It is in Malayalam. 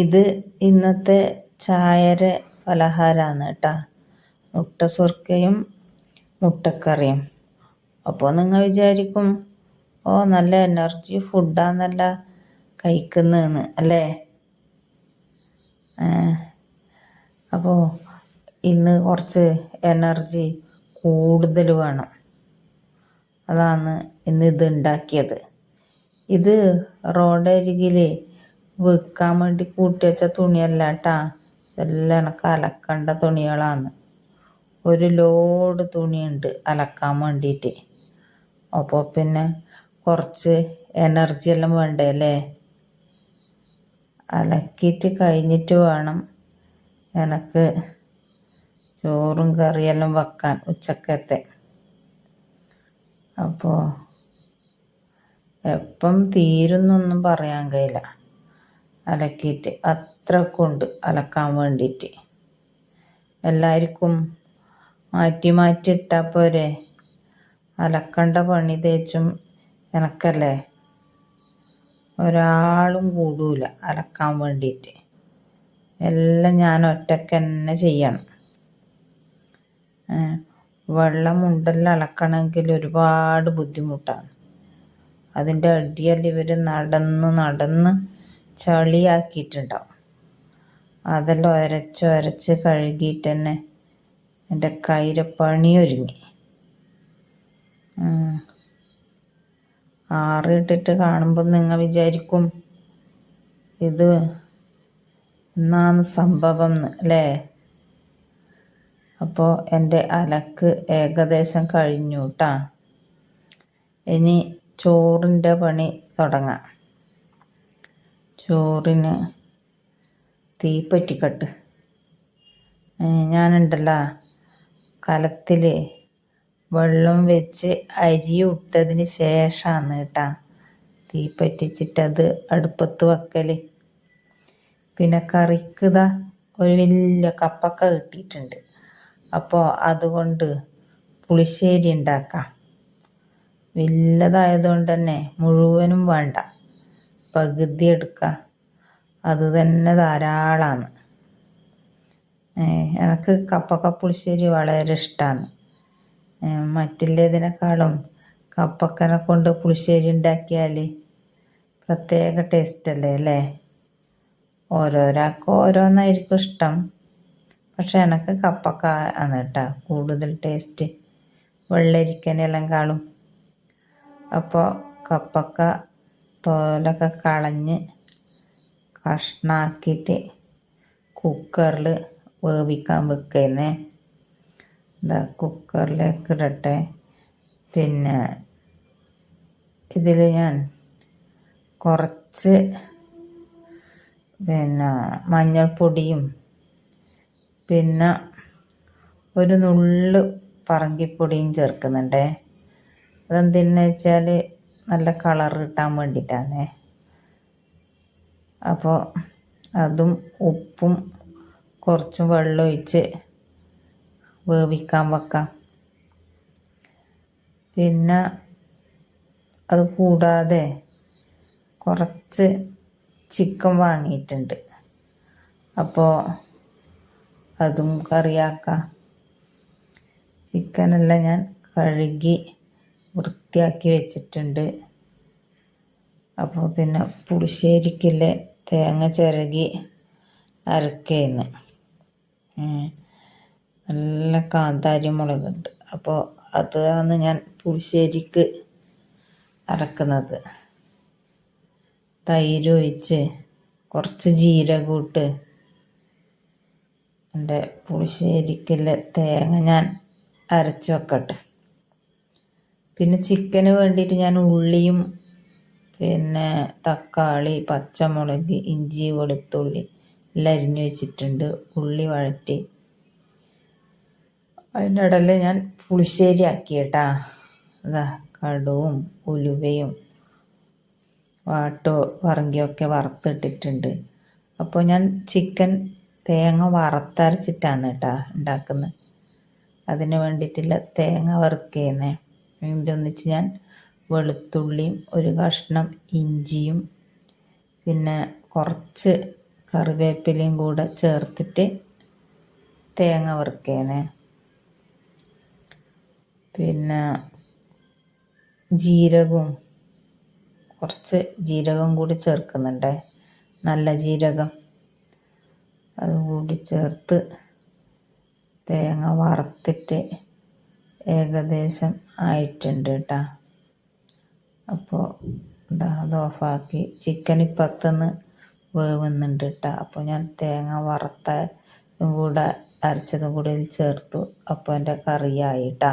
ഇത് ഇന്നത്തെ ചായയുടെ പലഹാരമാണ് കേട്ടോ. മുട്ട സുർക്കയും മുട്ടക്കറിയും. അപ്പോൾ നിങ്ങൾ വിചാരിക്കും, ഓ നല്ല എനർജി ഫുഡാന്നല്ല കഴിക്കുന്നതെന്ന് അല്ലേ. അപ്പോൾ ഇന്ന് കുറച്ച് എനർജി കൂടുതൽ വേണം, അതാണ് ഇന്ന് ഇത് ഉണ്ടാക്കിയത്. ഇത് റോഡരികിൽ വിൽക്കാൻ വേണ്ടി കൂട്ടി വെച്ച തുണിയല്ല കേട്ടാ, ഇതെല്ലാം എനിക്ക് അലക്കേണ്ട തുണികളാണ്. ഒരു ലോഡ് തുണിയുണ്ട് അലക്കാൻ വേണ്ടിയിട്ട്. അപ്പോൾ പിന്നെ കുറച്ച് എനർജി എല്ലാം വേണ്ടേ അല്ലേ. അലക്കിയിട്ട് കഴിഞ്ഞിട്ട് വേണം എനിക്ക് ചോറും കറിയെല്ലാം വെക്കാൻ ഉച്ചക്കത്തെ. അപ്പോൾ എപ്പം തീരുന്നൊന്നും പറയാൻ കഴിയില്ല, അലക്കിയിട്ട് അത്രക്കുണ്ട് അലക്കാൻ വേണ്ടിയിട്ട്. എല്ലാവർക്കും മാറ്റി മാറ്റി ഇട്ടാൽ പോരെ, അലക്കേണ്ട പണി തേച്ചും എനക്കല്ലേ. ഒരാളും കൂടൂല അലക്കാൻ വേണ്ടിയിട്ട്, എല്ലാം ഞാൻ ഒറ്റയ്ക്ക് തന്നെ ചെയ്യണം. വെള്ളമുണ്ടെല്ലാം അലക്കണമെങ്കിൽ ഒരുപാട് ബുദ്ധിമുട്ടാണ്. അതിൻ്റെ അടിയെല്ലാം ഇവർ നടന്ന് ചളിയാക്കിയിട്ടുണ്ടാവും. അതെല്ലാം ഒരച്ച് കഴുകിയിട്ട് തന്നെ എൻ്റെ കയ്യിലെ പണിയൊരുങ്ങി. ആറിയിട്ടിട്ട് കാണുമ്പോൾ നിങ്ങൾ വിചാരിക്കും ഇത് എന്നാണ് സംഭവം അല്ലേ. അപ്പോൾ എൻ്റെ അലക്ക് ഏകദേശം കഴിഞ്ഞു കേട്ടാ. ഇനി ചോറിൻ്റെ പണി തുടങ്ങാം. ചോറിന് തീപ്പറ്റിക്കട്ട്. ഞാനുണ്ടല്ലോ കലത്തിൽ വെള്ളം വെച്ച് അരി ഇട്ടതിന് ശേഷമാണ് കേട്ടാ തീപ്പറ്റിച്ചിട്ടത് അടുപ്പത്ത് വെക്കൽ. പിന്നെ കറിക്കുതാ ഒരു വലിയ കപ്പക്ക കിട്ടിയിട്ടുണ്ട്. അപ്പോൾ അതുകൊണ്ട് പുളിശ്ശേരി ഉണ്ടാക്കാം. വലുതായതുകൊണ്ട് തന്നെ മുഴുവനും വേണ്ട, പകുതി എടുക്കാം. അത് തന്നെ ധാരാളമാണ്. എനിക്ക് കപ്പക്ക പുളിശ്ശേരി വളരെ ഇഷ്ടമാണ്. മറ്റുള്ളതിനേക്കാളും കപ്പക്കനെ കൊണ്ട് പുളിശ്ശേരി ഉണ്ടാക്കിയാൽ പ്രത്യേക ടേസ്റ്റല്ലേ അല്ലേ. ഓരോരാൾക്കും ഓരോന്നായിരിക്കും ഇഷ്ടം. പക്ഷെ എനിക്ക് കപ്പക്ക ആണ് കേട്ടോ കൂടുതൽ ടേസ്റ്റ് വെള്ളരിക്കനെല്ലാം കാണും. അപ്പോൾ കപ്പക്ക തോലൊക്കെ കളഞ്ഞ് കഷ്ണാക്കിയിട്ട് കുക്കറിൽ വേവിക്കാൻ വെക്കുന്നേ. എന്താ കുക്കറിലേക്ക് ഇടട്ടെ. പിന്നെ ഇതിൽ ഞാൻ കുറച്ച് മഞ്ഞൾപ്പൊടിയും പിന്നെ ഒരു നുള്ള് പറങ്കിപ്പൊടിയും ചേർക്കുന്നുണ്ടേ. അതെന്തിനെന്ന് വെച്ചാൽ നല്ല കളർ കിട്ടാൻ വേണ്ടിയിട്ടാണ്. അപ്പോൾ അതും ഉപ്പും കുറച്ചും വെള്ളം ഒഴിച്ച് വേവിക്കാൻ വെക്കാം. പിന്നെ അത് കൂടാതെ കുറച്ച് ചിക്കൻ വാങ്ങിയിട്ടുണ്ട്. അപ്പോൾ അതും കറിയാക്കാം. ചിക്കനെല്ലാം ഞാൻ കഴുകി വൃത്തിയാക്കി വെച്ചിട്ടുണ്ട്. അപ്പോൾ പിന്നെ പുളിശ്ശേരിക്കുള്ള തേങ്ങ ചിരകി അരക്കുന്നു. നല്ല കാന്താരി മുളകുണ്ട്. അപ്പോൾ അതാണ് ഞാൻ പുളിശ്ശേരിക്ക് അരക്കുന്നത്. തൈര് ഒഴിച്ച് കുറച്ച് ജീരകം ഇട്ട് എൻ്റെ പുളിശ്ശേരിക്കുള്ള തേങ്ങ ഞാൻ അരച്ച് വെക്കട്ടെ. പിന്നെ ചിക്കന് വേണ്ടിയിട്ട് ഞാൻ ഉള്ളിയും പിന്നെ തക്കാളി, പച്ചമുളക്, ഇഞ്ചി, വെളുത്തുള്ളി എല്ലാം അരിഞ്ഞ് വെച്ചിട്ടുണ്ട്. ഉള്ളി വഴറ്റി അതിൻ്റെ ഇടയിൽ ഞാൻ പുളിശ്ശേരി ആക്കി കേട്ടാ. അതാ കടുവും ഉലുവയും പറങ്കിയൊക്കെ വറുത്തിട്ടിട്ടുണ്ട്. അപ്പോൾ ഞാൻ ചിക്കൻ തേങ്ങ വറുത്തരച്ചിട്ടാണ് കേട്ടാ ഉണ്ടാക്കുന്നത്. അതിന് വേണ്ടിയിട്ടുള്ള തേങ്ങ വറുക്കുന്നേ. ഇതിൻ്റെ ഒന്നിച്ച് ഞാൻ വെളുത്തുള്ളിയും ഒരു കഷ്ണം ഇഞ്ചിയും പിന്നെ കുറച്ച് കറിവേപ്പിലയും കൂടെ ചേർത്തിട്ട് തേങ്ങ വറുക്കേനെ. പിന്നെ കുറച്ച് ജീരകം കൂടി ചേർക്കുന്നുണ്ടേ, നല്ല ജീരകം. അതുകൂടി ചേർത്ത് തേങ്ങ വറുത്തിട്ട് ഏകദേശം ആയിട്ടുണ്ട് കേട്ടോ. അപ്പോൾ അത് ഓഫാക്കി. ചിക്കൻ ഇപ്പുറത്തുനിന്ന് വേവുന്നുണ്ട് കേട്ടോ. അപ്പോൾ ഞാൻ തേങ്ങ വറുത്തതും കൂടെ അരച്ചതും കൂടി ചേർത്തു. അപ്പോൾ എൻ്റെ കറിയായി കേട്ടോ.